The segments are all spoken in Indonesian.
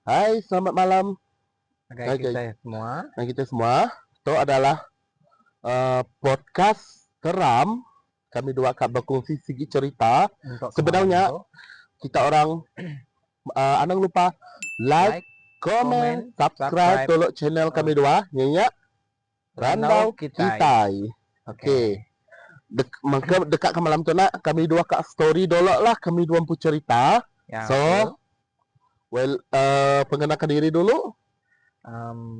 Hai, selamat malam Hai guys. kita semua. Nah, kita semua. Itu adalah podcast seram. Kami dua akan berkongsi segi cerita. Untuk Sebenarnya kemarin tuh kita orang anang lupa like, like, comment, comment, subscribe subscribe tolok channel kami dua. Nyanyi Randau Randau Kitai. Kitai. Okey. Okay. Maka dekat ke malam tu nak kami dua kat story dolok lah kami dua pun cerita. Ya So, betul. perkenalkan diri dulu.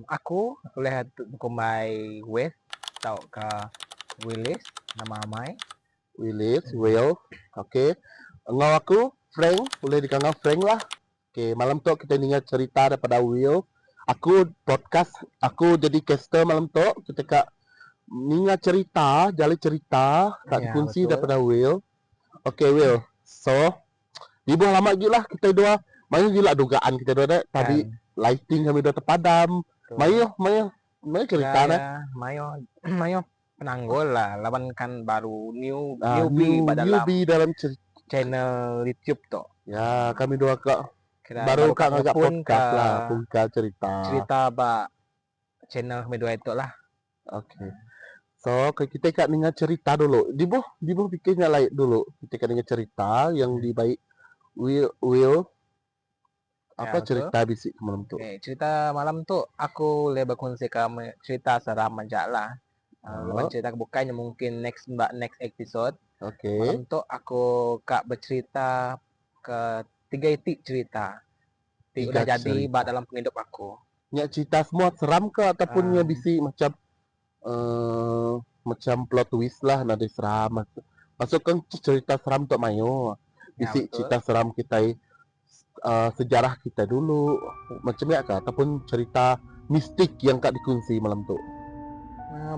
Aku lihat kumai West atau ke Willis nama Mai. Willis, Will. Okey. Ngau aku Frank, boleh dikenal Frank lah. Okey, malam tu kita dengar cerita daripada Will. Aku podcast, aku jadi caster malam tu. Kita kat dengar cerita, jali cerita tak Ya, dikunci betul. daripada Will. Okey, Will. So, di bawah lama gila kita dua. Mayu gila dugaan kita dua dah. Tadi lighting kami dua terpadam. Mayu cerita ya, Mayo penanggul lah. Lawan kan baru newbie dalam cerita channel YouTube tuh. Ya, kami dua kak Baru kak ngajak pun podcast lah, pungkal cerita ba channel kami dua itu lah. Okey. So, kita kat dengar cerita dulu. Dibuh fikirnya lain dulu. Kita kat dengar cerita yang di baik Will apa Ya, betul. cerita bisik malam tu. Okay, cerita malam tu aku lebih berkongsi cerita seram aja lah. Lepas cerita bukannya mungkin next episode. Okey. Malam tu aku kak bercerita ke 3 titik cerita. Udah jadi dalam penghidup aku. Nya cerita semua seram ke ataupun nya bisik macam macam plot twist lah nade seram. Masukkan cerita seram untuk Mayo. Bisik cerita seram kita sejarah kita dulu macam ya kah ataupun cerita mistik yang kak dikunci malam tu.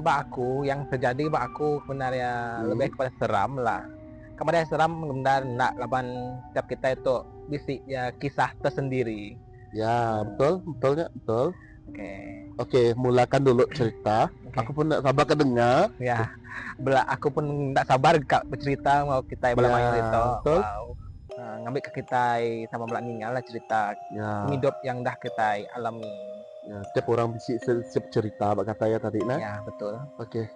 Aku yang terjadi aku sebenarnya lebih kepada seram lah. Kemarin seram benar nak laban setiap kita itu bisik ya kisah tersendiri. Ya, betul. Oke, mulakan dulu cerita. Aku pun nak sabar kedengar. Ya, aku pun tak sabar kak bercerita mau kita belamanya itu. Betul. Ngambil ke kita sama belak ninggal lah cerita hidup yang dah kita alami. Ya, setiap orang bisik siap cerita bak kata ya tadi nah. Ya, betul. Oke.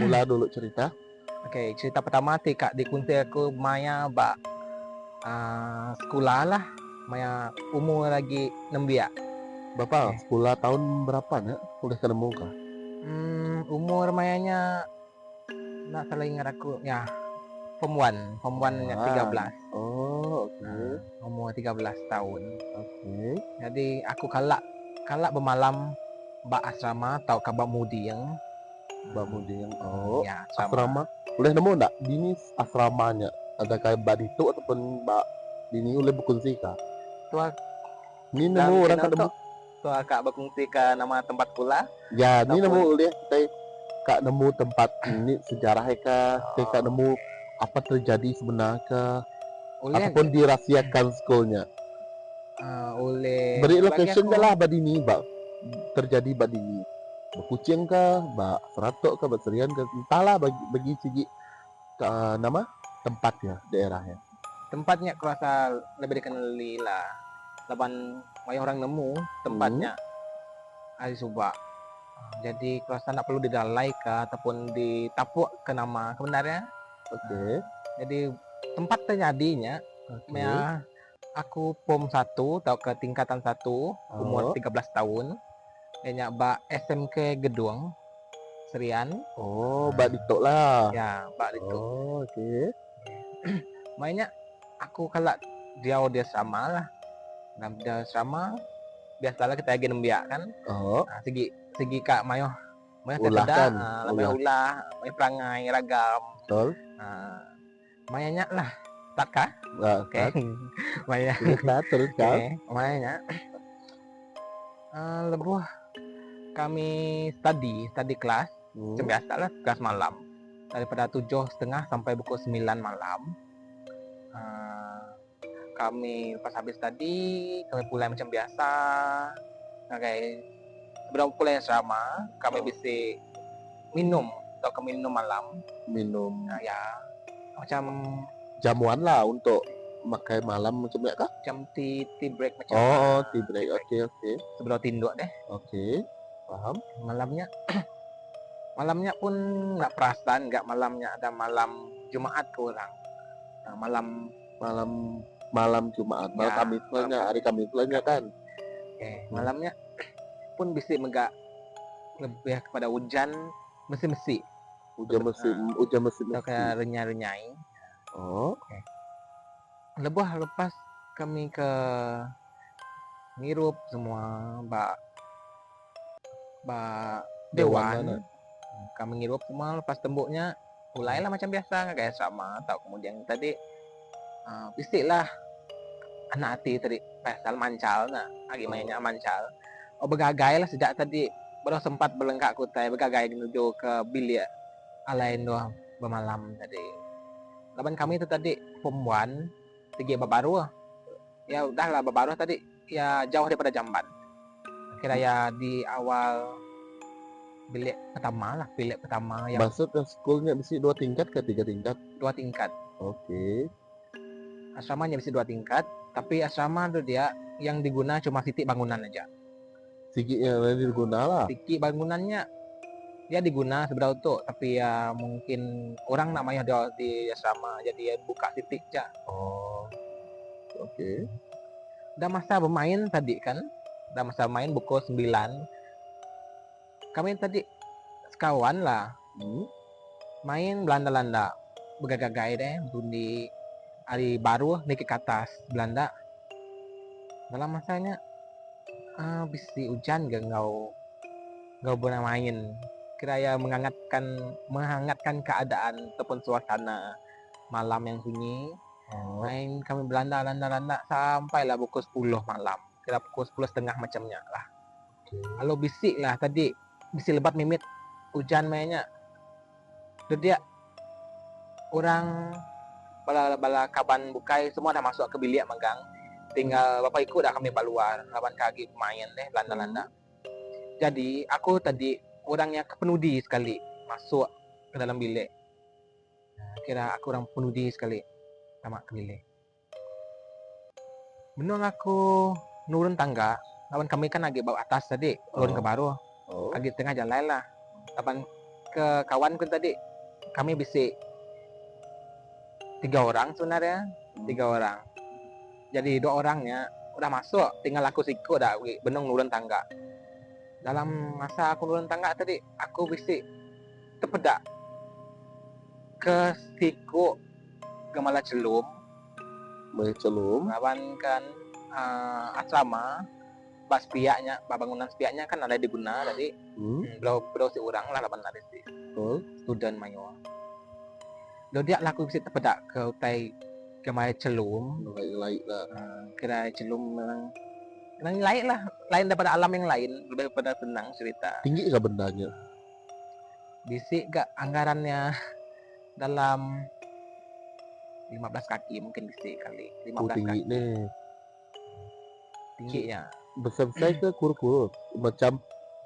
Mula dulu cerita. Oke, cerita pertama kak dikunci aku Maya bak sekolah lah. Maya umur lagi 6 biak. Bapak, sekolah tahun berapa nak? Udah ketemu kah? Umur Mayanya nak salah ingat aku ya Form 1 nya 13. Oh, oke. Umur 13 tahun. Oke. Jadi aku kalak bermalam bak asrama atau kabak mudi yang ya, asrama. Boleh nemu enggak bini asramanya? Ada kayak bak itu ataupun bak bini boleh berkongsi kah? Tua ini nemu orang ketemu tua kak berkongsi ke nama tempat pula. Ya, ini nemu lihat kita kak nemu tempat ini sejarah kah? Kak nemu apa terjadi sebenarnya ataupun dirahasiakan sekolahnya. Beri location lah badini bak terjadi badini. Berkucing kah, bak seratok kah, berserian kah, entahlah bagi segi nama tempatnya, daerahnya. Tempatnya kerasa lebih dikenali lah. Laban banyak orang nemu tempatnya hari Subak. Jadi kerasa tak perlu didalai kah ataupun ditapuk ke nama sebenarnya. Oke. Jadi tempat terjadinya ya aku POM 1 atau ke tingkatan 1 umur 13 tahun. Banyak bak SMK Gedung Serian. Bak ditok lah. Ya, bak ditok. Oke. Mainnya aku kalak dia sama lah. Dalam dia sama biasalah kita lagi nembiak kan. Segi kak Mayo ulahkan lebih ulah, main perangai ragam. Betul. Mainnya lah tak kah? Oke. Mainnya terus kah? Mainnya lebuh kami study kelas biasa lah kelas malam daripada 7:30 sampai pukul 9 malam. Kami pas habis tadi kami pulang macam biasa. Sebelum pulang asrama kami bisa minum malam. Minum ya macam jamuan lah untuk makai malam macam ni kah? Macam tea break macam Tea break. Okey. sebelum tinduk deh. Okey. Faham? Malamnya malamnya pun nggak perasan, nggak malamnya ada malam Jumaat ke orang. Nah, Malam Jumaat, malam Ya, Kamis lah, malam hari Kamis lah kan. malamnya pun bisa megak lebih kepada hujan mesi-mesi Hujan mesti. atau kayak renyai-renyai. Oh. Lepas kami ke ngirup semua mbak dewan. Kami ngirup semua, lepas tembuknya mulailah macam biasa kayak sama. Atau kemudian tadi bisik lah anak hati tadi pasal mancal nah lagi mainnya mancal. Begagai lah sejak tadi baru sempat berlengkak kutai begagai menuju ke bilik alain doang bermalam tadi. Laban kami itu tadi form 1 tinggi baru ya udahlah baru tadi ya jauh daripada jamban. Kira ya di awal bilik pertama yang Masuk ke sekolahnya mesti 2 tingkat ke 3 tingkat? 2 tingkat. Okey. Asramanya mesti 2 tingkat, tapi asrama itu dia yang diguna cuma titik bangunan aja. Sikitnya nanti diguna lah. Titik bangunannya dia diguna sebenarnya untuk, tapi ya mungkin orang namanya dia di asrama jadi ya buka titik aja. Okey. Udah masa bermain tadi kan, udah masa main pukul 9. Kami tadi sekawan lah main Belanda begagai deh di hari baru naik ke atas Belanda. Dalam masanya bisi hujan gak ngau boleh main. Kira ya menghangatkan keadaan ataupun suasana malam yang sunyi. Main kami Belanda sampailah pukul 10 malam. Kira pukul 10.30 macamnya lah. Kalau bisik lah tadi bisik lebat mimit hujan mainnya. Jadi dia orang bala kaban bukai semua dah masuk ke bilik magang. Tinggal bapak ikut dah kami keluar. Lawan kaki main deh Belanda. Jadi aku tadi orangnya kepenudi sekali masuk ke dalam bilik. Kira aku orang penudi sekali sama ke bilik. Menung aku nurun tangga. Lawan kami kan lagi bawa atas tadi turun ke baru. Lagi tengah jalan lah. Lawan ke kawan ku tadi kami bisik 3 orang sebenarnya. 3 orang. Jadi 2 orangnya udah masuk, tinggal aku siku dah benung nurun tangga. Dalam masa aku nurun tangga tadi, aku bisik terpedak ke siku Gemala Celum. Lawan kan asrama bas piaknya, bangunan piaknya kan ada diguna tadi. Belau si orang lah lawan ada si student mayo. Lo dia laku bisik terpedak ke utai Gemala Celum. Lain lah. Kira Celum memang lain lah, lain daripada alam yang lain, lebih daripada senang cerita. Tinggi ke bendanya? Bisik gak anggarannya dalam 15 kaki mungkin bisik kali 15 tinggi kaki nih. tingginya. Besar ke kurus? Macam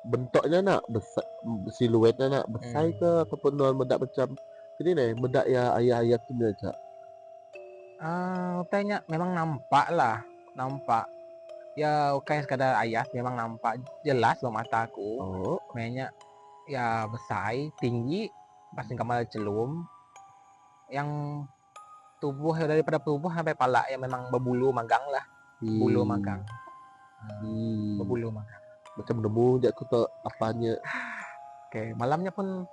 bentuknya nak besar, siluetnya nak besar ke ataupun mendak macam ini nih, mendak ya ayah-ayah tu aja. Tanya memang nampak ya kayak sekadar ayat memang nampak jelas loh mataku. Mainnya ya besar tinggi pasti Gemala Celum yang tubuh daripada tubuh sampai pala yang memang berbulu magang lah. Bulu magang. Berbulu magang. Macam nemu je aku tak apanya. Malamnya pun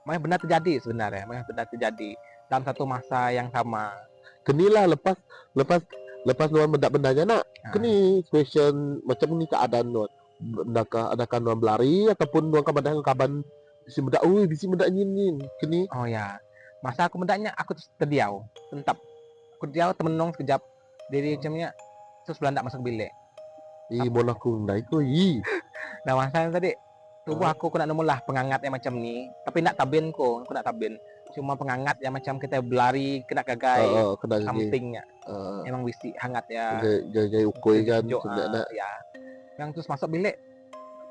benar terjadi sebenarnya, benar terjadi dalam satu masa yang sama. Kenilah lepas luar mendak bendanya nak. Keni situation macam ni keadaan luar. Adakah luar berlari ataupun luar kaban bisi mendak nyin. Keni. Oh ya. Masa aku mendaknya aku terdiau, tentap. Aku terdiau temenong sekejap. Dari jamnya terus Belanda masuk bilik. Bon aku ndai ko Nah masa yang tadi tubuh aku nak nemu lah pengangat yang macam ni. Tapi nak tabin aku nak tabin. Cuma pengangat yang macam kita berlari kena gagai sampingnya. Emang bisi hangat ya. Gagai ukoi kan ya. Yang terus masuk bilik.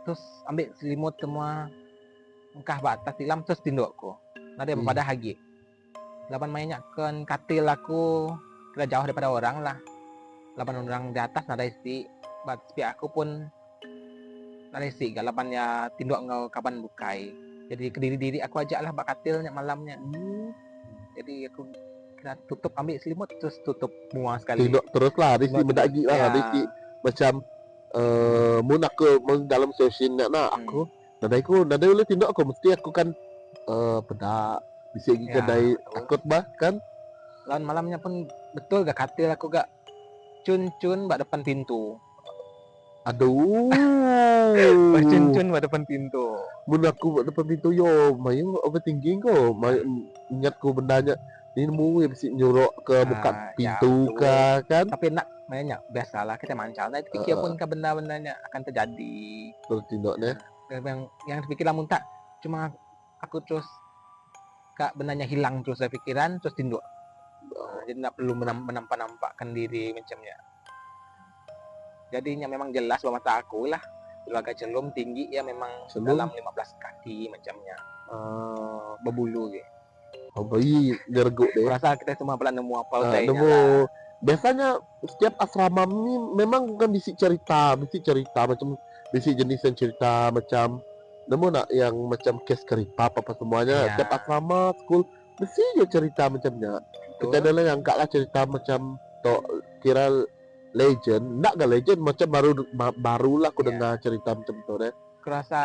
Terus ambil selimut semua. Engkah batas tilam terus tindukku. Nada pada hagi. Lapan mainnya kan katil aku kita jauh daripada orang lah. Laban orang di atas nada isi, bat pihak aku pun nada isi gak laban ya tinduk ngau kapan bukai. Jadi ke diri aku ajak lah bak katilnya malamnya. Jadi aku kena tutup ambil selimut terus tutup muah sekali. Tinduk terus lah, Risi Tinduk mendaki terus, lah, ya. Risi macam mun aku dalam session nak aku nadai boleh tinduk aku mesti aku kan pedak bisik Ya, kedai betul. takut bah kan. Lawan malamnya pun betul gak katil aku gak cun-cun bak depan pintu. Aduh. Bercun-cun bak depan pintu. Mun aku buat depan pintu yo, main overthinking ko. Ingat ku bendanya ini mu yang bisik nyuruk ke buka Ya, pintu betul. kah kan. Tapi nak banyak biasalah kita mancal. Nah, fikir pun ke benda-bendanya akan terjadi. Terus tinduknya. Yang dipikir lamun tak cuma aku terus kak bendanya hilang terus dari pikiran terus tinduk. Jadi tak perlu menampak-nampakkan diri macamnya. Jadinya memang jelas bahwa mata aku lah keluarga celum tinggi ya memang Celum? dalam 15 kaki macamnya. Berbulu gitu. Oh bayi ngerguk deh. Rasa kita semua pernah nemu apa utainya Nemu lah. biasanya setiap asrama ni memang kan bisik cerita macam bisik jenis yang cerita macam nemu nak yang macam kes keripap apa semuanya. Ya. Setiap asrama school mesti je cerita macamnya. Kita adalah yang angkat lah cerita macam tok kira legend, nak gak legend macam barulah aku Ya. dengar cerita macam tu deh. Kerasa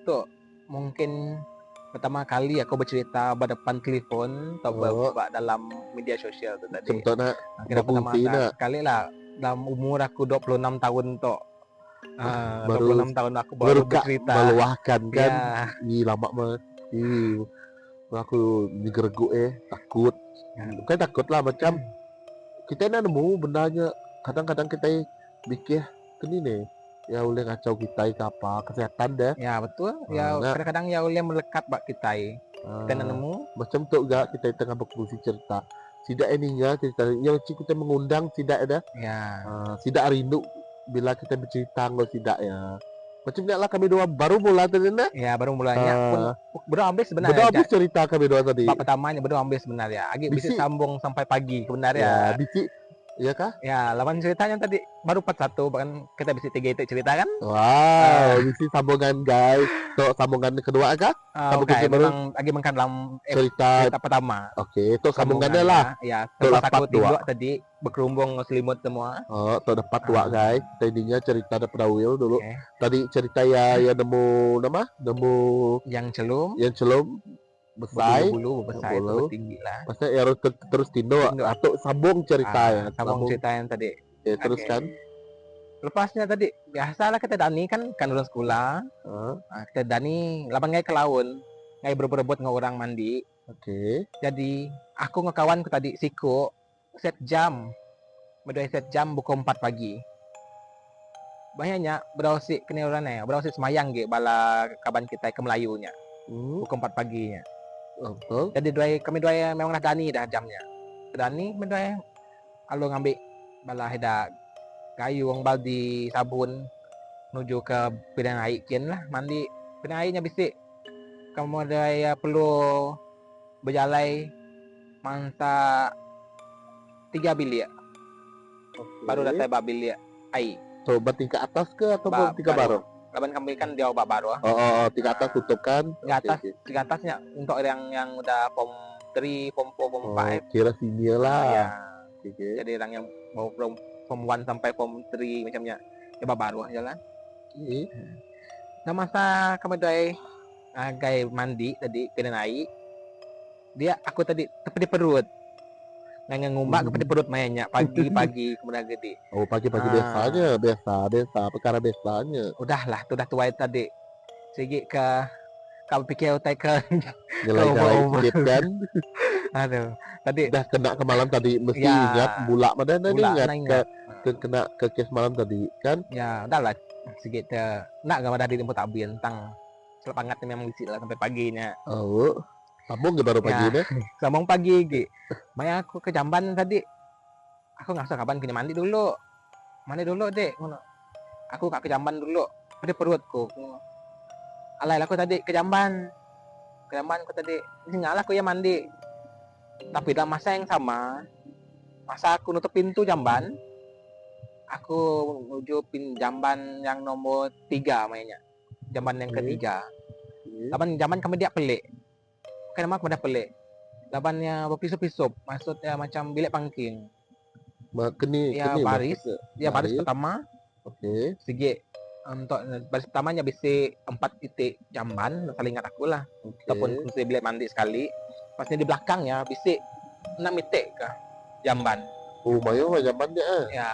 tuh mungkin pertama kali aku bercerita depan telepon atau dalam media sosial tu tadi. Contoh nak Kira pertama berfungsi nak. sekali lah dalam umur aku 26 tahun tuh. Baru 26 tahun aku baru bercerita. meluahkan kan. Ya. Ih lama mah. Ih aku digerguk takut. Bukan takut lah macam kita nak nemu bendanya. Kadang-kadang kita mikir ini nih ya boleh ngacau kita ke apa kesehatan deh. Ya betul. Ya Nah. kadang-kadang ya boleh melekat bak kita. Kita nak nemu. Macam tu enggak kita tengah berfungsi cerita. Tidak ininya cerita yang kita mengundang tidak ada. Ya. Tidak rindu bila kita bercerita enggak tidak ya. Macam ni lah kami dua baru mula tadi nah. Ya baru mulanya pun baru habis sebenarnya. Baru habis cerita kami dua tadi. Bab pertamanya baru habis sebenarnya. Agak bisa Bisik. sambung sampai pagi sebenarnya. Ya, bisik. Ya kah? Ya, lawan ceritanya tadi baru part 1 bahkan kita bisa 3 itu cerita kan? Wow, bisik sambungan guys. So, sambungan kedua kah? Sambungan Oke, baru memang lagi mengkan dalam cerita. cerita pertama. Oke, itu sambungannya lah. Ya, Itu setelah dapat aku dua. tinduk tadi berkerumbung selimut semua. Oh, itu dapat dua guys. Tadinya cerita daripada Will dulu. Oke. Tadi cerita ya nemu Yang celum, yang celum besar. bulu besar itu Bulu. tinggi lah. Pasal ya terus tinduk Tinduk. atau sambung cerita ya. Sambung cerita yang tadi. Ya, teruskan. Lepasnya tadi biasalah kita dani kan orang sekolah. Kita dani 8 ngai ke laun. Ngai berebut dengan orang mandi. Oke. Jadi aku ngekawanku tadi siku set jam. Berdua set jam buku 4 pagi. Banyaknya berosik kena orangnya, berosik semayang ge bala kaban kita ke Melayunya. Buku 4 paginya. Betul. Jadi kami dua memang dah dani dah jamnya. Dani berdua kalau ngambil bala heda kayu wong baldi sabun menuju ke pidang air kian lah mandi pidang airnya bisik kamu ada perlu berjalai manta 3 bilik baru datang bilik air. Coba tingkat atas ke atau tingkat baru? Laban kami kan dia obat baru. Tingkat atas tutup kan? Tingkat atasnya untuk yang udah form 3, form 4, form 5. Kira senior lah. Ya. Okay. Jadi orang yang mau form 1 sampai form 3 macamnya coba baru jalan. Nah masa kami doi gay mandi tadi kena air. Aku tadi tepi di perut. Ngumbak kepada perut mainnya pagi-pagi kemudian gede. Oh pagi-pagi biasanya biasa perkara biasanya. Udahlah dah tua tadi. Sigi ke kau pikir utai ke Nyelai sedikit kan. Aduh tadi dah kena ke malam tadi mesti ingat bulak mana tadi ingat ke kena ke kes malam tadi kan. Ya udahlah sigi nak gambar tadi tempat tak bintang selepangat memang isi lah sampai paginya. Sambung ke baru pagi deh. Sambung pagi ge. Maya aku ke Jamban tadi. Aku nggak usah kapan kini mandi dulu. Mandi dulu, Dek. Aku ke Jamban dulu. Pada perutku. Alai aku tadi ke Jamban. Aku tadi tinggal aku ya mandi. Tapi dalam masa yang sama masa aku nutup pintu jamban, aku menuju jamban yang nomor 3 mainnya. Jamban yang ketiga. Jamban kami dia pelik. Kenapa aku dah pelik? Labannya berpisup-pisup, maksudnya macam bilik pangking. Keni Ya baris, baris pertama. Okey. Sikit untuk baris pertamanya bisi 4 titik jamban, saling ingat aku lah. Ataupun kunci bilik mandi sekali. Pasnya di belakangnya bisi 6 titik ke jamban. Oh, mayo jamban dia. Ya,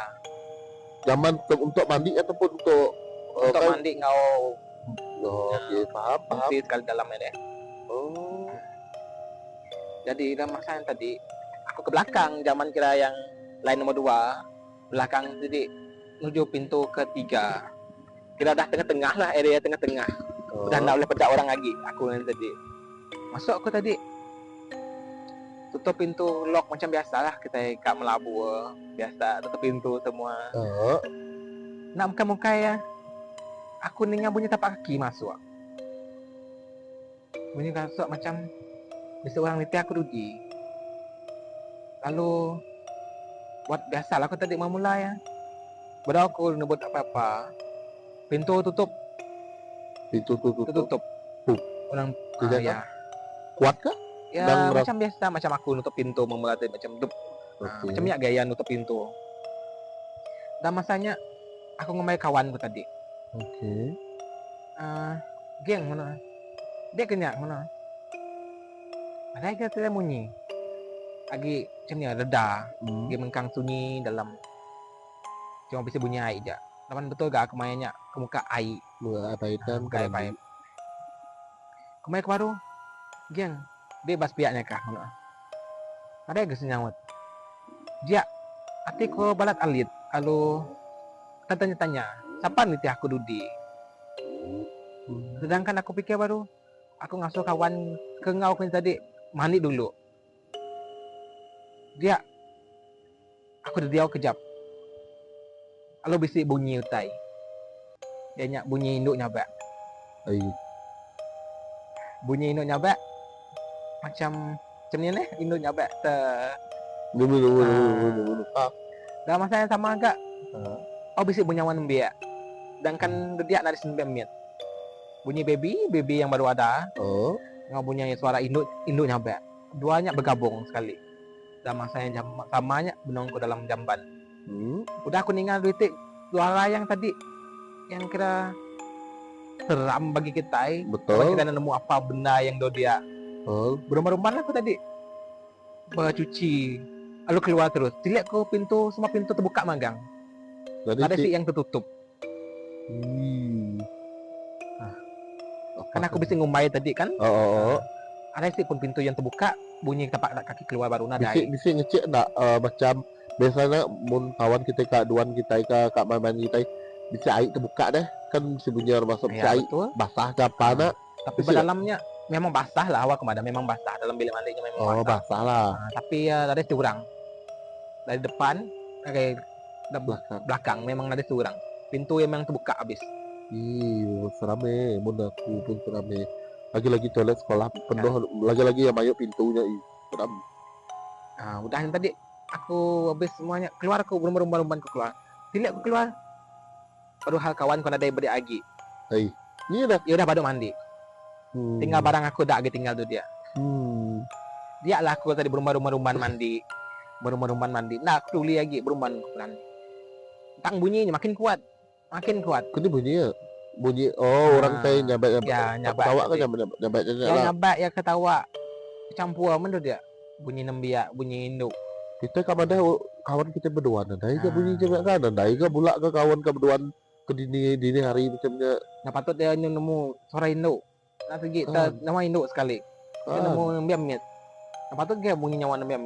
Jamban untuk mandi ataupun untuk untuk mandi kau. Okey, faham. Kunci sekali dalamnya deh. Oh. Jadi dalam masa yang tadi aku ke belakang zaman kira yang lain nomor 2, belakang jadi menuju pintu ketiga. Kira dah tengah-tengah lah, area tengah-tengah. Udah enggak boleh pedak orang lagi. Aku yang tadi. Masuk aku tadi. Tutup pintu lock macam biasa lah kita kat Melabu biasa tutup pintu semua. Nak muka-muka ya. Aku dengar bunyi tapak kaki masuk. Bunyi masuk macam bisa orang niti aku duduk. Lalu buat biasa lah aku tadi mau mulai ya. Baru aku nebut apa-apa. Pintu tutup. Tutup. Orang ya. Kuat kah? Ya macam biasa, macam aku nutup pintu memulai macam dup. Macam ya gaya nutup pintu. Dan masanya aku ngomel kawanku tadi. Okey. Geng mana? Dia kenyak mana? Ada ke tidak bunyi? Lagi macam ni reda. Dia mengkang sunyi dalam. Cuma bisa bunyi air je. Lapan betul gak aku mainnya ke muka air. Apa itu? Muka air. Kemarin ke baru. Geng, bebas pihaknya kah? Mana? Ada ke senyawat. Dia hati ko balat alit. Lalu tanya-tanya, siapa nih aku dudi? Sedangkan aku pikir baru aku ngasuh kawan ke ngau tadi mandi dulu. Dia aku dia kejap. Lalu bisik bunyi utai. Dia nyak bunyi induk nyabak. Bunyi induk nyabak macam ni induk nyabak Dulu. Dalam masa yang sama agak bisik bunyi awan biak. Sedangkan dia nak disembiat. Bunyi baby yang baru ada. Ngau bunyi suara induk nyabak. Duanya bergabung sekali. Dalam masa yang samanya benongko dalam jamban. Udah aku ningal duit suara yang tadi yang kira seram bagi kita. Betul. Kita nemu apa benda yang dia. Berumah-rumah aku tadi. Bercuci. Lalu keluar terus. Dilihat ko semua pintu terbuka magang. Ada sih yang tertutup. Kan aku bisa ngumbai tadi kan. Ada sih pun pintu yang terbuka. Bunyi tapak kaki keluar baru nadai. Bisa ngecek tak macam biasanya mun kawan kita kak duan kita kak main kita bisa air terbuka deh kan bisa bunyi masuk bisa air basah ke apa nak. Tapi dalamnya memang basah lah awal kemarin memang basah dalam bilik mandinya memang basah lah. Tapi dari curang dari depan kayak belakang memang ada curang. Pintu yang memang terbuka habis. Seram mun aku pun seram lagi-lagi toilet sekolah penuh lagi-lagi yang mayuk pintunya seram. Udah yang tadi aku habis semuanya keluar aku rumah-rumah aku keluar. Tidak aku keluar. Baru hal kawan kau ada beri agi. Ini dah. Ya udah baru mandi. Tinggal barang aku dah agi tinggal tu dia. Dia lah aku tadi rumah-rumah mandi. Berumah-rumah mandi. Nah aku tuli lagi berumah mandi. Tang bunyinya makin kuat. Kau ni bunyi orang saya nyabat ketawa kan nyabat nyabat ya ketawa campur menurut dia bunyi nembiak bunyi induk kita ada kawan kita berdua nadai ke bunyi nyabat kan nadai ke pula ke kawan ke berdua ke dini hari macamnya patut dia nemu suara induk nak pergi nama induk sekali dia nemu nembiak patut dia bunyi nyawa nembiak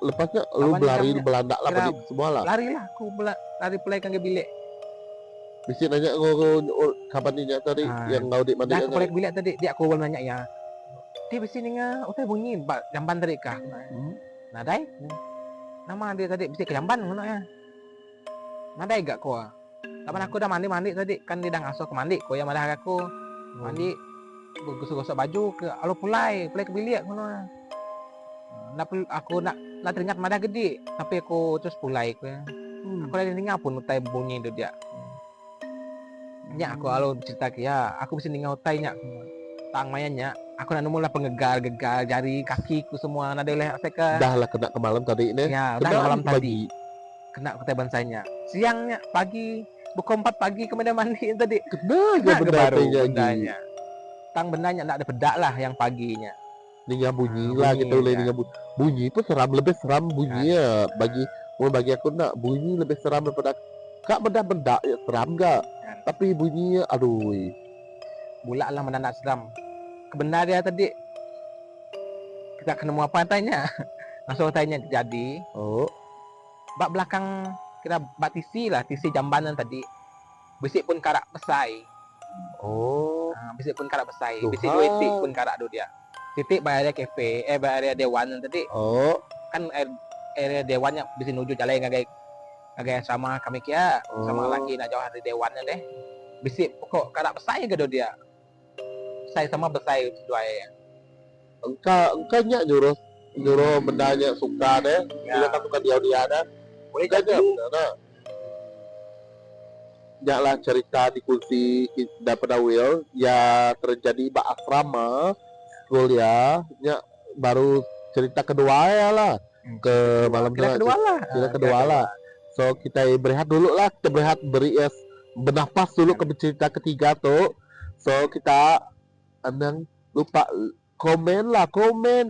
lepasnya lu berlari belanda lah semua lah lari lah aku lari pelai kan ke bilik. Bisa nanya kapan ni tadi yang kau di mana? Dah aku balik bilik tadi dia aku nanya ya. Dia bisi ninga utai bunyi jamban tadi kah? Nadai. Nama dia tadi bisi ke jamban ngono ya. Nadai gak ko? Kapan aku dah mandi tadi kan dia dah ngasuh ke mandi ko ya madah aku. Mandi gosok-gosok baju ke alu pulai ke bilik ngono. Nak aku nak lah teringat madah gede tapi aku terus pulai aku ya. Aku lagi ningau pun utai bunyi itu dia. Nya aku alo cerita ke ya, aku bisa ningau utai nya. Tang mayanya, aku nak nemu lah penggegar-gegar jari kakiku semua nada oleh saya ke. Dah lah kena ke malam tadi ni. Ya, Kena dah malam lagi tadi. Kena ke bansanya. Siangnya pagi pukul 4 pagi ke medan mandi tadi. Kena Kena ke ke benda baru tanya lagi. bendanya. Tang bendanya nak ada bedak lah yang paginya. Ninga bunyi Ah, lah bunyi, kita boleh ya. ninga bunyi. Bunyi pun seram, lebih seram bunyi ya. Bagi aku nak bunyi lebih seram daripada kak benda-benda ya seram gak. Kan. Tapi bunyinya aduh. Bulak lah mana nak seram. Kebenar dia tadi kita ketemu apa tanya. Langsung tanya jadi Oh, bak belakang kira bak tisi lah, tisi jambanan tadi. Bisik pun karak pesai. oh. Bisik pun karak pesai. Tuhan. Bisik 2 titik pun karak do dia. Titik by area cafe, by area dewan tadi. Oh, Kan area dewannya bisa nuju jalan ngagai sama kami kia sama lagi nak jauh dari dewannya deh. Bisik pokok karak pesai ke do dia. Pesai sama pesai dua ya. engkau nyuruh bendanya suka deh. Dia kan suka dia dah. Boleh Enggak jadi. nah. Janganlah cerita di kursi daripada Will ya terjadi bak asrama kuliah ya baru cerita kedua ya lah ke malam Kira kedua lah. Kira kedua lah. So kita berehat dulu lah, kita berehat beri bernafas dulu ke cerita ketiga tuh. So kita andang lupa komen lah, komen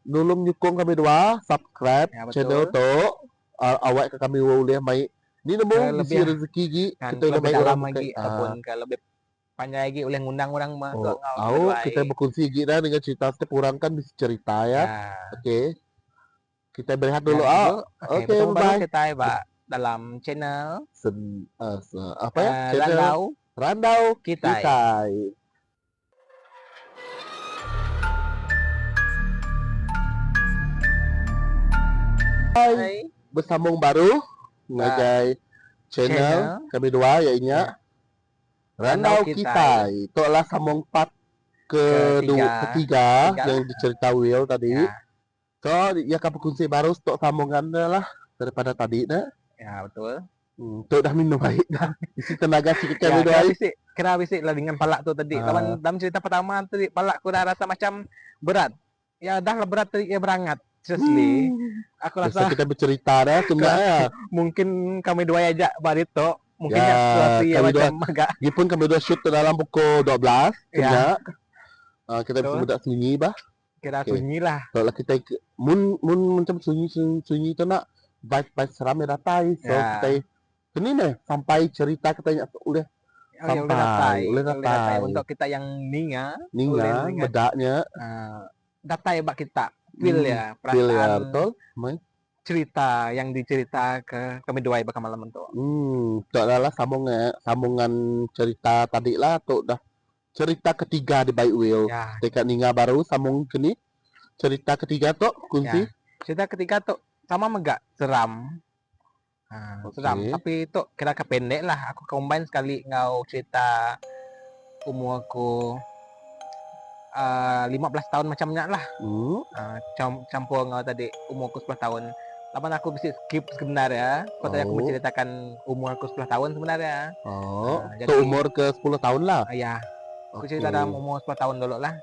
nulung nyukung kami dua subscribe Ya, betul. channel tuh awak ke kami boleh mai ni nemu bisi Lebih- rezeki gi Kan kita udah lebih mai dalam orang lagi ataupun ke lebih panjang lagi oleh ngundang orang masuk kita berkongsi gi dah dengan cerita setiap orang kan bisa cerita ya. Oke. Kita berehat dulu. Oke, bertemu baru bye. kita Pak dalam channel Apa ya? Channel Randau Randau kita. Kitai. Hai. Bersambung baru ngagai channel kami dua iainya Randau Kitai. Itu adalah sambung part ketiga yang dicerita Will tadi. So, ya kapan kunci baru stok sambungannya lah daripada tadi nah. Ya betul. Tuh dah minum baik dah. Isi tenaga sikit kami Ya, dua. kira bisik lah dengan palak tu tadi. Dalam cerita pertama tadi palak ku dah rasa macam berat. Ya dah lah berat tadi ya berangat. Seriously. Aku rasa kita bercerita dah sebenarnya. Mungkin kami dua aja barito. Mungkin Ya, situasi kami macam agak. Gipun kami dua shoot dalam pukul 12 Ya. Kita bisa budak sunyi bah. Kira sunyi lah. Kalau kita mun macam sunyi tu nak baik seram ya datai. So kita ini nih sampai cerita kita oleh sampai untuk kita yang ninga bedaknya datai bak kita feel ya perasaan feel ya betul cerita yang dicerita ke kami dua bakal malam itu. Itu adalah sambungan cerita tadi lah tuh dah cerita ketiga di By Will. Ya. Dekat ninga baru sambung ke ni cerita ketiga tuh kunci. Ya. Cerita ketiga tuh sama megak seram. Seram tapi itu kira pendek lah. Aku combine sekali ngau cerita umur aku 15 tahun macamnya lah. Campur ngau tadi umur aku 10 tahun. Lapan aku bisa skip sebenarnya. Kau tadi aku menceritakan umur aku 10 tahun sebenarnya. Jadi umur ke 10 tahun lah. Ya. Aku cerita dalam umur 10 tahun dulu lah.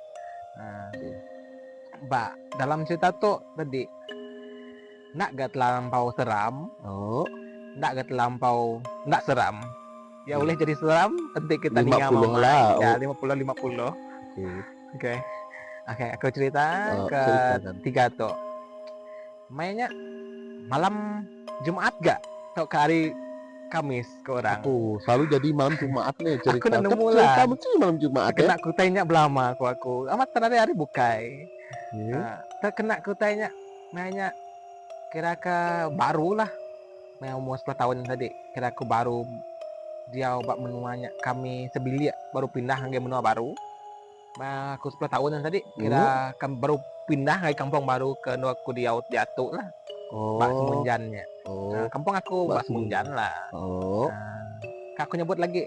Dalam cerita tuh tadi nak gak terlampau seram. Nak gak terlampau nak seram. Ya boleh jadi seram nanti kita ninga mama lah. Ya 50. Oke, aku cerita ketiga tuh. Mainnya malam Jumat gak? Atau ke hari Kamis ke orang? Aku selalu jadi malam Jumat nih cerita. Aku nak nemu lah. Kamu sih malam Jumat ya? Kena ku tanya belama aku. Amat tadi hari bukai. Terkena ku tanya mainnya kira ke baru lah. Main umur 10 tahun tadi. Kira ku baru dia obat menuanya kami sebili baru pindah ke menua baru. Aku 10 tahun tadi kira kami baru pindah ke kampung baru ke nuaku di jatuh lah. Bak Semunjannya. Kampung aku Bak Semunjan lah. Aku nyebut lagi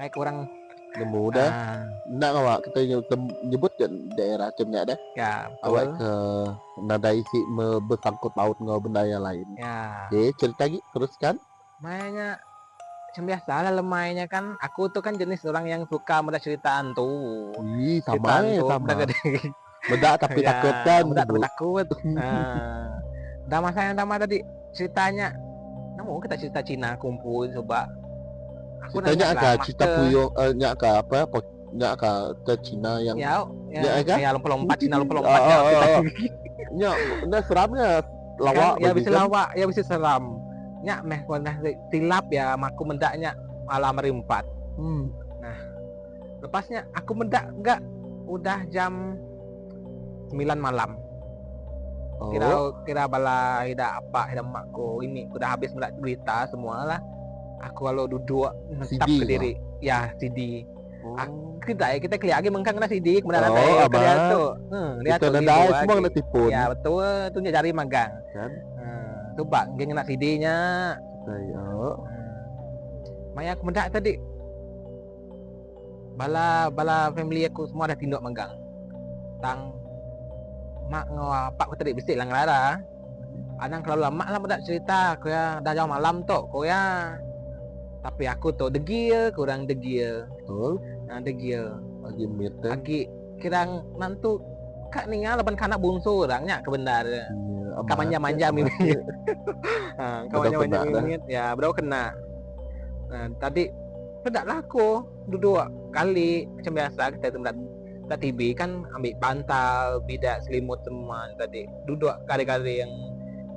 naik orang nemu dah. Ah, Nak awak kita nyebut kan daerah cemnya dah. ya Awak betul. ke nada isi bersangkut paut dengan benda yang lain. Ya, Oke, cerita lagi teruskan. mainnya macam biasa lah lemainya kan. Aku tuh kan jenis orang yang suka mendak ceritaan tuh. Ih, Ceritaan sama tuh sama. udah gede. Bedak tapi Ya, takut kan. udah Bu. takut. Udah masa yang pertama tadi ceritanya. Namun kita cerita Cina kumpul coba. Aku Ceritanya nanya lah agak cerita puyung, nyak ke apa? Nyak ke Cina yang ya, ya kan? ya lompat-lompat Cina lompat-lompat ya kita. Nyak, nah seramnya Kan, lawak ya bagi bisa kan. lawak, ya bisa seram. Nyak meh pernah tilap ya, aku mendaknya malam merimpat. Lepasnya aku mendak enggak udah jam 9 malam. Kira Oh, kira bala ida apa ida makku ini udah habis mendak berita semua lah. Aku kalau duduk tetap CD ke diri. Ya, CD. oh. Kita kelihatan lagi mengkang kena CD kemudian Oh, ada aman. dia tuh. Dia Kita tuh dah ibu semua lagi. kena tipun. Ya betul, tu cari magang. Kan? Coba geng kena CD-nya. Saya. Maya aku mendak tadi. Bala family aku semua dah tindak magang. Tang mak ngapak aku tadi bisik lah ngelara. Anang kalau lama lah mendak cerita aku ya dah jauh malam tu aku ya. Tapi aku tu degil, kurang degil. Betul. Degil. Lagi mirta. Lagi kirang nantu kak ningal laban kanak bungsu orangnya kebenar. Kak manja-manja mimit. Kak manja-manja mimit ya, berau kena. Tadi pedak lah aku duduk kali macam biasa kita tempat TV kan ambil bantal, bidak, selimut semua tadi. Duduk kali-kali yang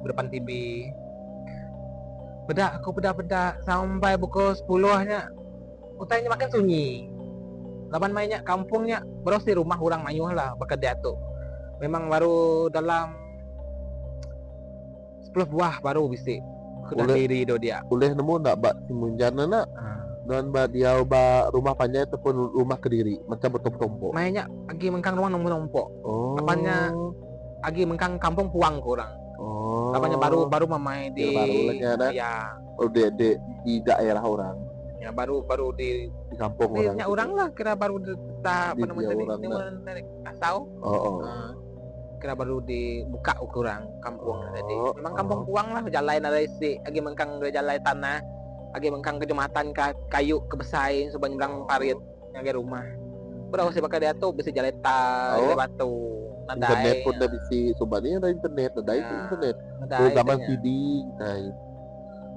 depan TV. Pedak sampai pukul 10-nya. Utainya makan sunyi. Laban mainnya kampungnya beros di rumah orang mayuh lah bekerja tuh. Memang baru dalam 10 buah baru bisik. Sudah diri do dia. Boleh nemu nak bak simunjana nak? Dan bak dia bak rumah panjang ataupun rumah kediri macam bertumpuk-tumpuk. Mainnya lagi mengkang rumah nombor-nombor. Oh. Apanya lagi mengkang kampung puang kurang. Oh. Apanya baru mamai di baru lagi ada. Ya. Oh, di daerah orang. Ya baru di kampung orang. Di orang lah kira baru apa namanya tadi asau. Oh. Kira baru dibuka ukuran kampung tadi. Memang kampung puang lah jalan ada isi lagi mengkang jalan tanah. Lagi mengkang kejumatan kayu kebesai sebanyak parit yang rumah. Berapa sih bakal dia tuh bisa jalan batu. Internet pun dah bisa sobatnya ada internet, ada itu internet. Zaman CD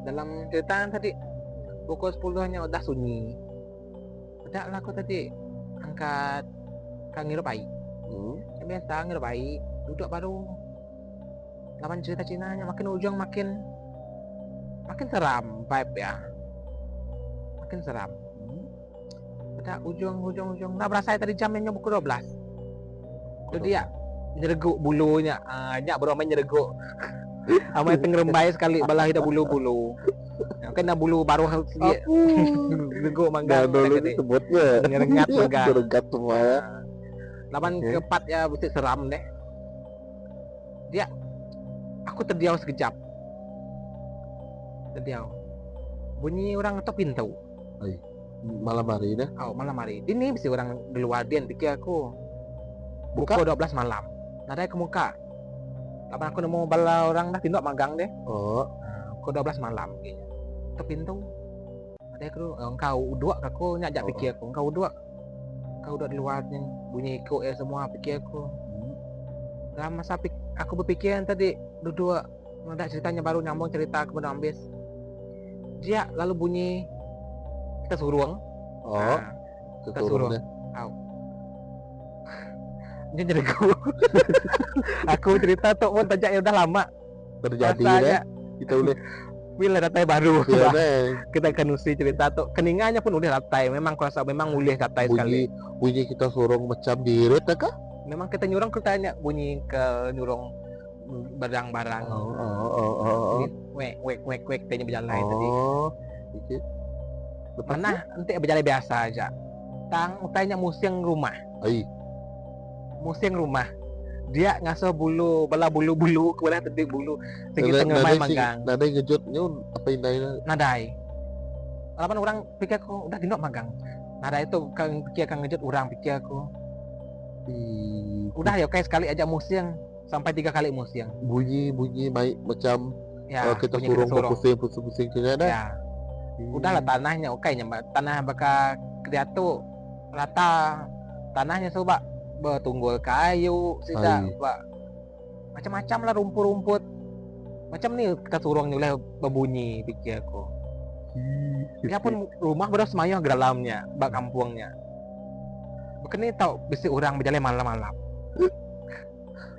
dalam cerita tadi pukul 10-nya udah sunyi. Udah lah aku tadi angkat kang ngirupai. Yang biasa ngirupai, duduk baru. Lawan cerita Cinanya makin ujung makin seram vibe ya. Makin seram. Udah ujung. Nah berasa tadi jamnya pukul 12. Itu dia nyereguk bulunya. Nyak baru main nyereguk. Amai tengerembai sekali balah ida bulu-bulu. Kena bulu baru dia. Nyereguk mangga. Dulu disebutnya. Ngerengat mangga. Ngerengat semua ya. Laban keempat ya mesti seram deh. Dia aku terdiam sekejap. Bunyi orang ngetok pintu. Malam hari dah. Malam hari. Ini mesti orang di luar dia pikir aku. Buka 12 malam. Nadai ke muka. Lapan aku nemu bala orang dah tindak magang deh. Pukul 12 malam gitu. Ketok pintu. Nadai aku engkau uduk aku nyajak pikir aku. Engkau uduk di luar ni bunyi ikut semua pikir aku. Dalam masa aku berfikir tadi duduk ada ceritanya baru nyambung cerita aku belum habis. Dia lalu bunyi kita suruh. Kita suruh. Dia jadi aku cerita tuh pun tajaknya udah lama terjadi ya. Kita boleh bila datai baru. Ya, kita akan usi cerita tuh keningannya pun udah datai. Memang kuasa memang mulih datai sekali. Bunyi kita suruh macam dirit kah? Memang kita nyurung kita tanya bunyi ke nyurung barang-barang. Wek tanya berjalan tadi. Mana nanti berjalan biasa aja. Tang utainya musim rumah. Musim rumah. Dia ngasuh bala bulu kemudian tadi bulu tinggi tengah main magang. Nadai ngejutnya apa indahnya? Nadai. Lapan orang pikir aku udah tindak magang. Ada itu kan pikir akan ngejut orang pikir aku. Ih, Udah ya kayak sekali aja musim sampai 3 kali musim. bunyi main macam Ya, kita bunyi kita surung surung. pusing kena dah. Ya, udahlah tanahnya oke nya tanah bakal kerja tuh rata tanahnya coba bertunggul kayu sisa Ai. pak macam-macam lah rumput-rumput macam nih kita surung nih oleh berbunyi pikir aku. Ya pun rumah beras semayang ke dalamnya bak kampungnya bukan tau bisi orang berjalan malam-malam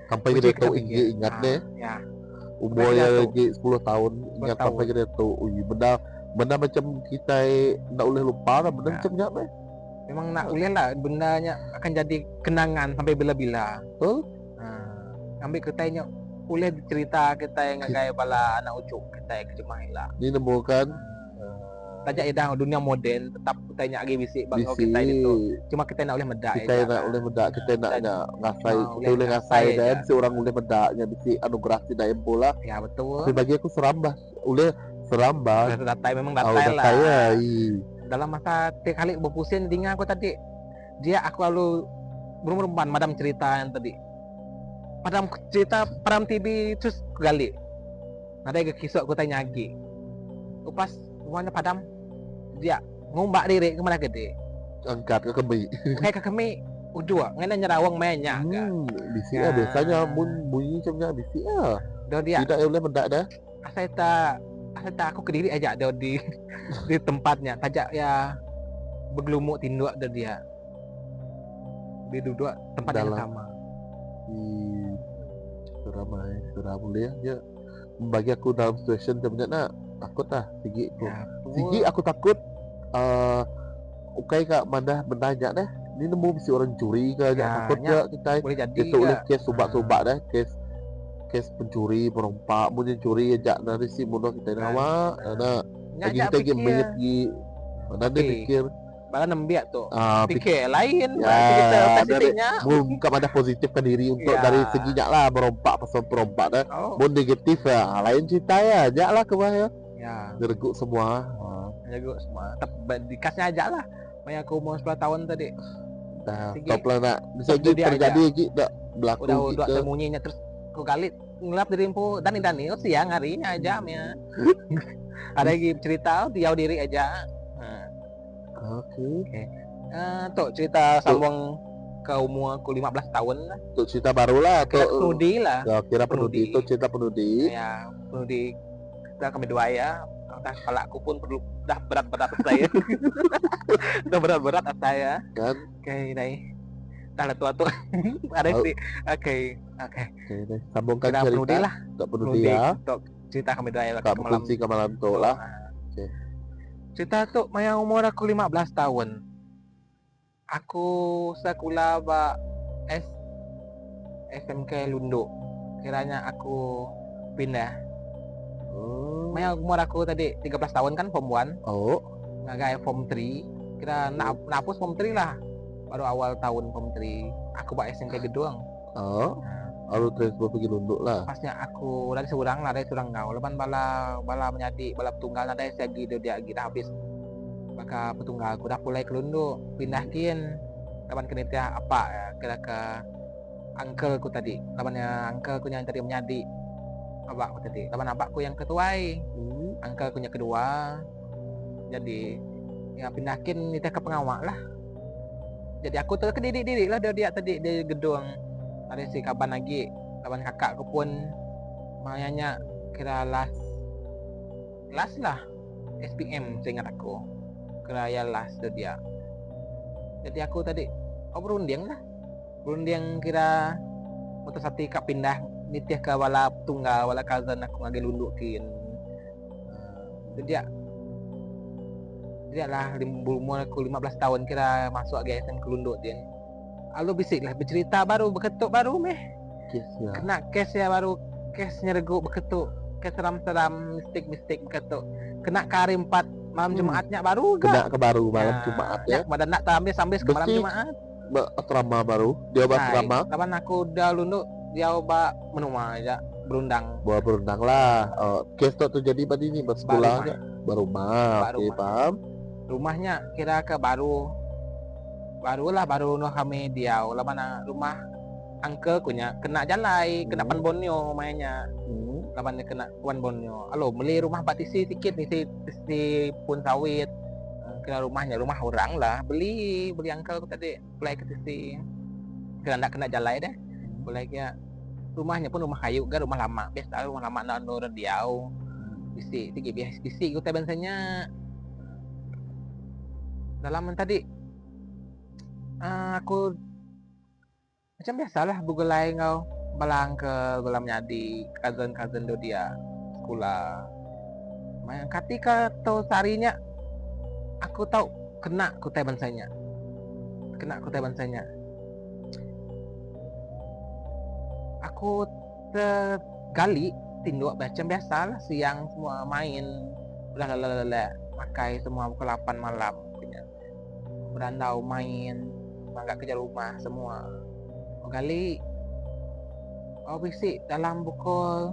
Sampai Uji kita tahu kita pikir. ingat deh. Ya Umurnya kita tahu. lagi 10 tahun 10 ingat tahun. sampai kita tahu. Benda macam kita ndak boleh lupa lah. Benda Ya. macam nyap Memang nak ulil lah bendanya akan jadi kenangan sampai bila-bila. Betul? Ambil ketanya ulil cerita kita yang gaya bala anak ucuk kita yang kecemahin lah. Ini nemukan Tajak dah dunia modern tetap ketanya lagi bisik bang bisi kita itu. Cuma kita nak boleh medak kita nak boleh medak kita nak ngasai Mau kita boleh ngasai ngasai dan aja. si orang boleh medaknya bisi anugerah tidak bola. Ya betul. Tapi bagi aku seram bah. Boleh seram bah. Datai memang Oh, datai lah. saya. Dalam masa 3 kali berpusing tinggal aku tadi. Dia aku lalu berumur madam cerita yang tadi. Padam cerita padam TV terus gali. Ada yang kisah aku tanya lagi. Pas semuanya padam dia ngombak diri kemana gede. Angkat ke kembi. Kayak kami ujua ngena nyerawang mainnya kan. Bisi Ya. biasanya bunyi macamnya bisi Do dia Tidak boleh medak dah. asal aku kediri aja do di di tempatnya tajak ya bergelumuk tinduk do dia di duduk tempat yang Dalam. sama. Seram boleh ya. Bagi aku dalam situation macam nak takut lah sigi aku. Ya, Sigi aku takut ukai kak mandah bendanya dah. Ini nemu bisi orang curi ke Ya, takut nya. ke kita. boleh jadi Kita boleh ke. kes subak dah, kes pencuri, perompak, mungkin curi ajak nari si mudah kita Nah, nama, nah, Nya lagi ajak kita lagi pikir melihat gi, mana dia Okey. pikir, bala nembiak tuh pikir, pikir lain Ya, berarti kita dari- positifnya bukan ada positifkan diri untuk Ya. dari seginya lah merompak pasal perompak dah, oh mau negatif ya, lain cerita ya, ajak lah ke bawah ya derguk semua, jago semua dikasnya aja lah banyak aku umur 10 tahun tadi dah, Segi. top lah nak, bisa Top gi dia terjadi gi, dah berlaku udah gitu, sembunyinya terus aku galit ngelap diri empu Dani oh siang harinya aja ya ada lagi cerita dia diri aja oke, tuh cerita sambung ke umur aku 15 tahun lah untuk cerita baru lah, kira atau penudi lah ya, kira penudi penudi. itu cerita penudi, ya penudi kita kami dua ya entah kepala aku pun perlu dah berat-berat saya udah berat-berat saya kan, oke nih dah lah tua-tua ada Oh. sih oke oke deh, sambungkan kita penudi cerita, lah tak penudi ya, untuk cerita kami dua ya tak berfungsi ke malam tu lah, Oke. cerita tuh yang umur aku 15 tahun aku sekolah ba SMK Lundo kiranya aku pindah Maya umur aku tadi 13 tahun kan form 1 oh, ngagai form 3 kira napus form 3 lah baru awal tahun form 3 aku bak SMK Gedung oh, lalu transfer pergi lunduk lah, pasnya aku dari seorang kau lepas bala menjadi bala petunggal ada segi dia dah habis maka petunggal aku dah mulai kelunduk pindahkin lawan kenitia apa ya kira ke uncle ku tadi lawannya uncle ku yang tadi menjadi abakku tadi lawan abakku yang ketuai uncle ku yang kedua jadi ya pindahkin nitah ke pengawal lah jadi aku terkedidik lah dia tadi di gedung ada si kaban lagi kawan kakakku pun mayanya kira las lah SPM seingat aku kira ya las tu dia jadi aku tadi berunding kira mutasati kak pindah nitih ke wala tunggal wala cousin aku ngagi lundukin dia lah umur aku 15 tahun kira masuk GSM ke lunduk dia lalu bisik lah bercerita baru berketuk baru meh kes ya, kena kes ya baru kesnya regu berketuk kes seram-seram mistik berketuk kena karim 4 malam Jumatnya baru kena gak ke baru malam Jumaat ya, badan nak tambah sampai ke malam Besi. Jumat asrama baru, dia obat asrama, lawan aku udah lunduk dia obat menua aja berundang bawa berundang lah, kes tu terjadi pada ini bersekolahnya, baru mah, Baru oke mah. paham, rumahnya kira ke baru baru no kami diau lah mana rumah angke kunya kena jalai kena pan bonyo mainnya laban kena pan bonyo alo beli rumah batisi sikit nih si pun sawit kena rumah orang lah beli angkel aku tadi mulai ke sisi kena kena jalai deh mulai ya rumahnya pun rumah kayu kan rumah lama biasa rumah lama no diau bisik tinggi biasa bisik kita biasanya dalam tadi aku macam biasalah bugulai ngau balang ke gulamnya di cousin do dia sekolah main ketika tahu sarinya aku tahu kena kutai bansanya aku tergali tinduk macam biasalah siang semua main udah lala pakai semua pukul 8 malam berandau main nggak kerja rumah semua kali bisik dalam pukul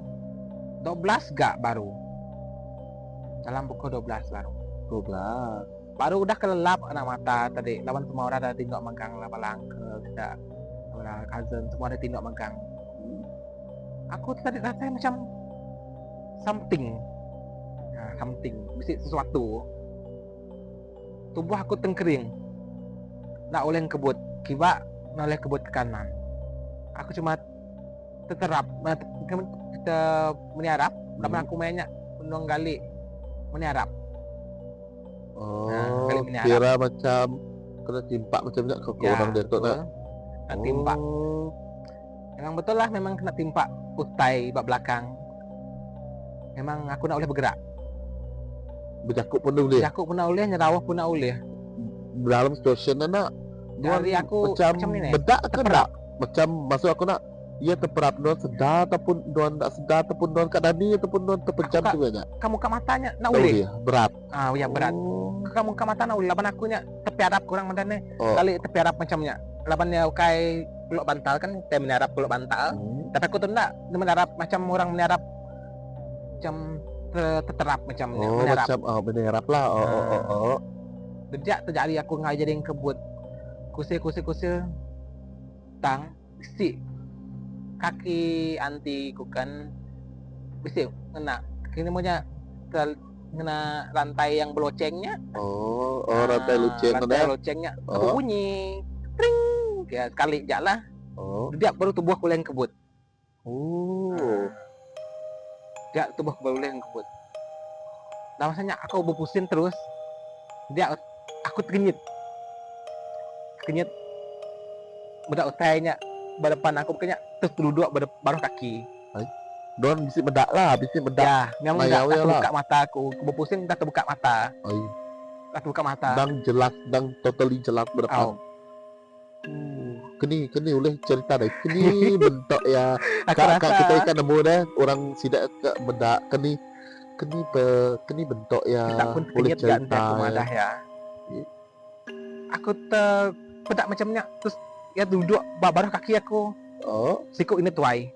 12 gak baru dalam pukul 12 baru udah kelelap anak mata tadi lawan semua orang ada tindok megang lah balang ke kita cousin semua ada tindok megang aku tadi rasanya macam something bisik sesuatu tubuh aku tengkering nak oleh kebut kiba oleh kebut ke kanan aku cuma terterap kita meniarap dalam aku mainnya penuang gali meniarap kali meniarap kira macam kena timpak macam nak ke orang dia tu nak timpak memang betul lah memang kena timpak utai bak belakang memang aku nak boleh bergerak berjakuk pun boleh nyerawah pun boleh dalam situasi nak dari aku macam ni bedak kan tak macam maksud aku nak ia terperap don sedar ataupun don tak sedar ataupun don kat dani ataupun don terpejam tu banyak kamu kat matanya nak boleh berat ya berat kamu kat mata nak boleh laban aku nya tepi harap kurang madane kali tepi harap macamnya laban dia ukai peluk bantal kan saya menharap peluk bantal tapi aku tu nak menharap macam orang menharap macam terterap macamnya menharap macam menharap lah sejak terjadi aku ngajarin kebut kusir tang bisik kaki anti kukan bisik kena kini punya kena rantai yang belocengnya rantai locengnya aku bunyi tring ya sekali jalan dia baru tubuh aku yang kebut dia tubuh baru yang kebut nah masanya aku berpusing terus dia aku terkenyit bedak utainya berdepan aku kayaknya terus duduk baru kaki don bisik bedak ya memang dah terbuka mata aku berpusing dah terbuka mata dan jelas dan totally jelas berdepan keni boleh cerita dah keni bentuk ya kak kita ikan nemu dah orang sidak ke bedak keni bentuk ya boleh cerita ya aku bedak macamnya terus ya duduk baru kaki aku siku ini tuai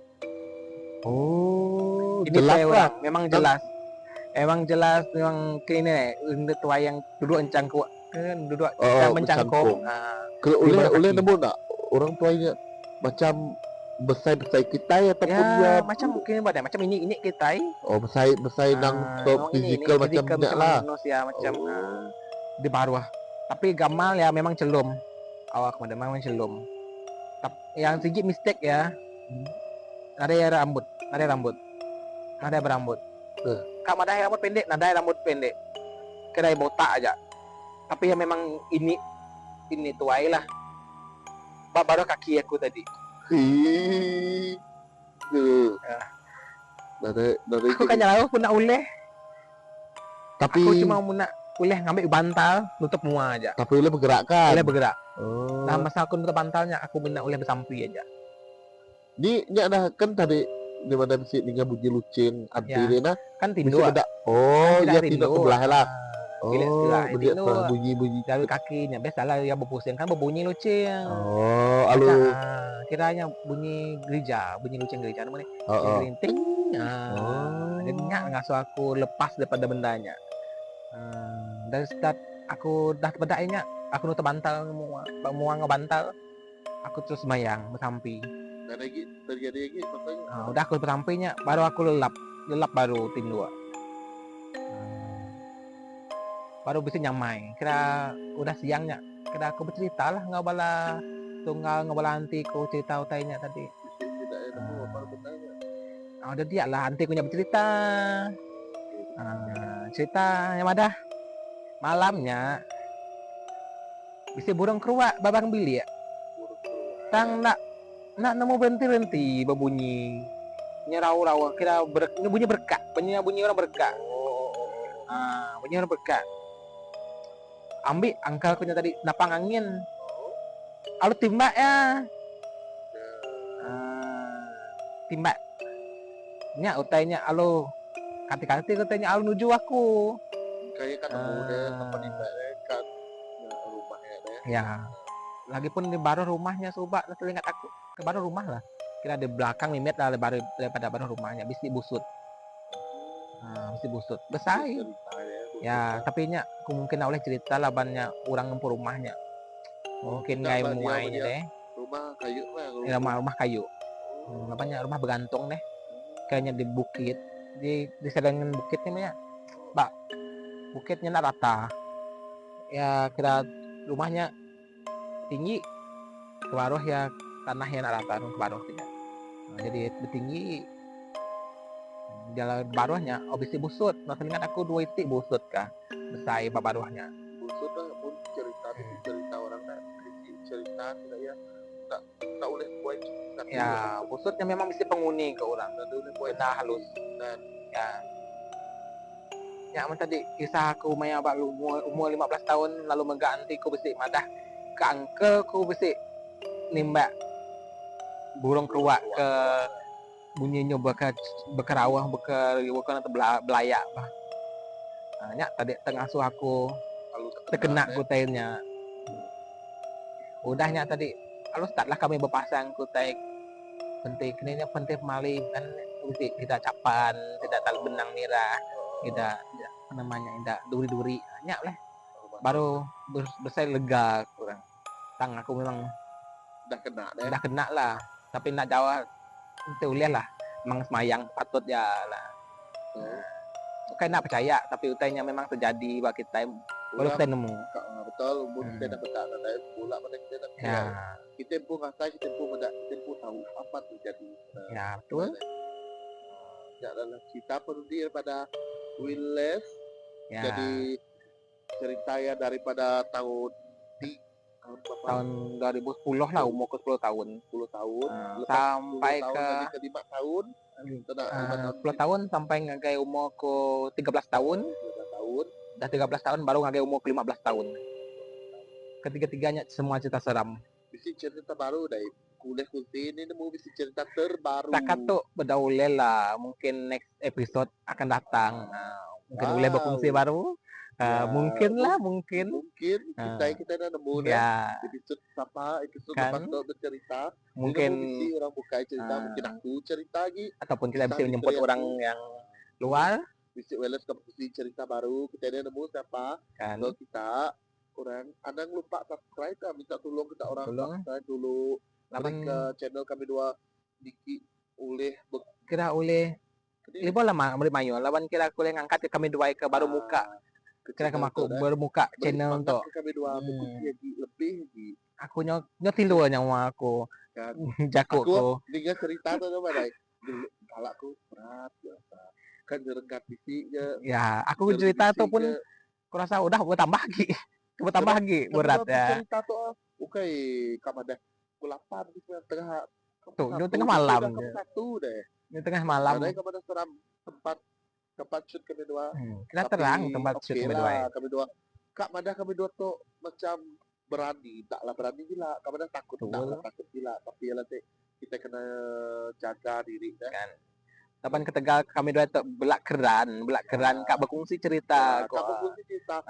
ini jelas lah memang jelas memang kini ini tuai yang duduk encangkuk duduk mencangkuk kalau oleh nemu tak orang tuanya macam besar kita ataupun ya macam mungkin badan macam ini kita besar nang fizikal macam lah manusia macam di bawah tapi gamal ya memang celum awak memang celum yang sedikit mistake ya ada rambut kak madai rambut pendek nadai rambut pendek kedai botak aja tapi ya memang ini tuai lah baru kaki aku tadi dari aku kan jauh pun nak uleh tapi aku cuma nak uleh ngambil bantal nutup mua aja tapi uleh bergerak nah masa aku nutup bantalnya aku minta uleh bersampi aja ni ada kan tadi di mana mesti tinggal bunyi lucin anti nah kan tindu ada ya tindu sebelah lah bunyi dari kakinya biasalah ya berpusing kan berbunyi lucin alu kiranya bunyi lucin gereja namanya rinting jadinya ngasuh aku lepas daripada bendanya dari start aku dah bedaknya aku nutup bantal mau ngebantal, aku terus sembahyang bersampi. Dan lagi terjadi lagi makanya. Udah aku bersampinya, baru aku lelap baru tidur. Baru bisa nyamai. Kira udah siangnya. Kira aku bercerita lah nggak bala tunggal nggak bala antiku cerita utainya tadi. Tidak ada apa bertanya. Udah dia lah antiku nya bercerita. Cerita yang ada malamnya bisa burung keruak babang bili ya. Tang nak nemu berhenti berbunyi nyerau-rau kira bunyi berkak, bunyi orang berkak. Bunyi orang berkak. Ambil angkalku tadi napang angin. Alu timbak ya. Timbak. Nya utainya alu kati-kati utainya alu nuju aku. Kayak kan nemu deh tempat timbak kan rumahnya deh. Ya. Lagi pun di baru rumahnya sobat teringat aku. Ke baru rumah lah. Kira di belakang 5 meter lah daripada baru rumahnya bisi busut. Bisi busut. Besai. Ya, tapi nya mungkin oleh cerita lah banyak orang ngempur rumahnya. Mungkin ngai muainya deh. Rumah kayu lah. Rumah kayu. Banyak rumah bergantung deh. Kayaknya di bukit, di sedangan bukitnya banyak. Pak, bukitnya nak rata. Ya kira rumahnya tinggi ke bawah ya tanahnya nak rata ke bawah tidak. Jadi tinggi jalan bawahnya obisi busut. Nah, ingat aku 2 titik busut kah. Besai bawahnya. Busut lah pun cerita orang kan cerita tidak ya tak boleh buat ya busutnya memang mesti penghuni ke orang benar halus dan ya tadi kisah aku maya bak umur 15 tahun lalu mengganti ku besi madah ke angkel ku besi nimbak burung keruak ke bunyinya bekerawah bukan belayak bah. Nya tadi tengah su aku terkena kutainya udahnya tadi halus taklah kami berpasang kutai penting kininya penting mali kan kita capan tidak tal benang nira tidak namanya tidak duri-duri banyak lah baru besar lega kurang tang aku memang udah kena lah tapi nak jawab itu lihat lah memang semayang patut ya lah kayak nak percaya tapi utainya memang terjadi bagi kita baru kita nemu betul kita dapat data pula pada kita kita pun rasa kita pun tahu apa terjadi ya betul dalam kita perlu daripada Willes jadi cerita ya daripada tahun 2010 lah umur ke 10 tahun sampai ke 5 tahun 10 tahun sampai ngagai umur ke 13 tahun dah 13 tahun baru ngagai umur ke 15 tahun ketiga-tiganya semua cerita seram bisa cerita baru dari kuliah kunti ini nemu bisa cerita terbaru tak kata berdaulel lah mungkin next episode akan datang mungkin boleh berfungsi baru mungkin kita nemu episode apa episode kan? Bercerita mungkin orang buka cerita mungkin aku cerita lagi ataupun kita bisa menjemput orang yang luar bisa Welles ke cerita baru kita nemu siapa kan kalau kita orang ada lupa subscribe minta tolong kita orang subscribe dulu ke channel kami dua Diki kira oleh ini boleh beri mayu lawan kira aku ngangkat kami dua ke baru muka kira kemaku bermuka channel untuk kami dua lebih aku nyotilu nyawa aku jago aku dengan cerita tuh apa galakku berat kan jerengkat fisiknya ya aku cerita tuh pun kurasa udah bertambah lagi berat ya cerita tuh oke kamu dah kulapan di tengah malam satu deh di tengah malam ada kamu seram tempat shoot kami dua kita terang tempat shoot kami dua kak madah kami dua tuh macam berani taklah berani gila kamu dah takut gila tapi ya nanti kita kena jaga diri kan Tapan ke Tegal kami dua tu belak keran kak berkongsi cerita kak berkongsi cerita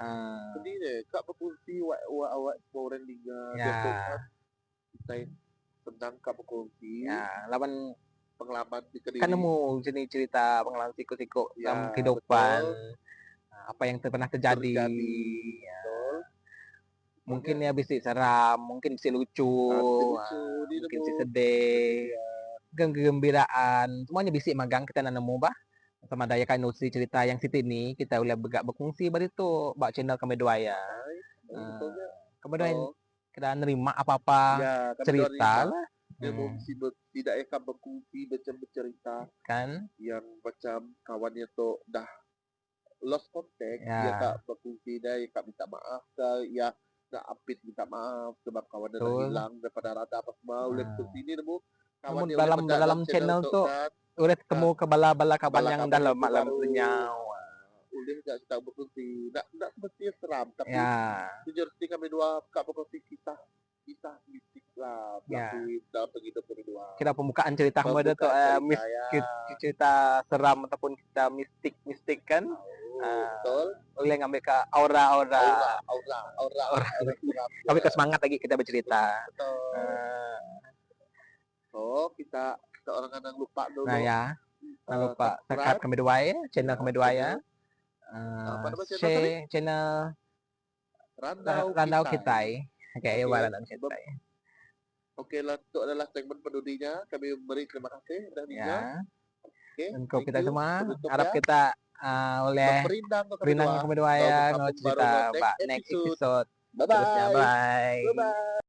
sedih deh kak berkongsi awak orang liga kita tentang kak berkongsi lawan pengalaman kan nemu jenis cerita pengalaman siku-siku dalam kehidupan apa yang pernah terjadi Mungkin ya bisa seram, mungkin bisa lucu, lucu, mungkin bisa sedih, kegembiraan, semuanya bisa magang kita nemu bah. Sama daya kan nusi cerita yang situ ini kita udah berfungsi bar itu bak channel kami dua ya. Betulnya. Kemudian Oh, kita nerima apa-apa ya, kami cerita nerima. lah. Yang mesti tidak akan berkongsi macam bercerita Kan yang macam kawannya tuh dah lost contact, dia ya kak berfungsi dah, ya kak minta maaf kak, ya nak apit minta maaf sebab kawannya dah betul. hilang daripada rada apa semua. Oleh sini nemu Namun kawannya oleh dalam mendalam dalam channel channel tuh tuh dan udah ketemu ke bala-bala kawan bala yang kawan dalam ilmu malam baru. renyau. Oleh nggak kita berfungsi, nak mesti seram, tapi Ya, jujur sih kami dua kak berfungsi kita mistik lah, ya. lakuin dalam kehidupan kami dua. Kita pembukaan cerita kepada tuh Pembukaan cerita ya. cerita seram ataupun kita mistik kan. Betul. Oleh ngambil ke aura-aura. Aura seram. Kami ke semangat lagi kita bercerita. Betul. So, kita orang kadang lupa dulu. Nah ya, jangan lupa subscribe kami dua ya, channel kami dua ya. Apa nama channel tadi? Channel Randau Randau Kitai. Kitai. Oke, Randau Kitai. Oke, itu adalah segmen penudinya. Kami beri terima kasih dan Ya. Oke, Untuk kita semua, harap ya. kita oleh Perindang kami dua ya, cerita next episode. Bye-bye. Bye. Bye-bye.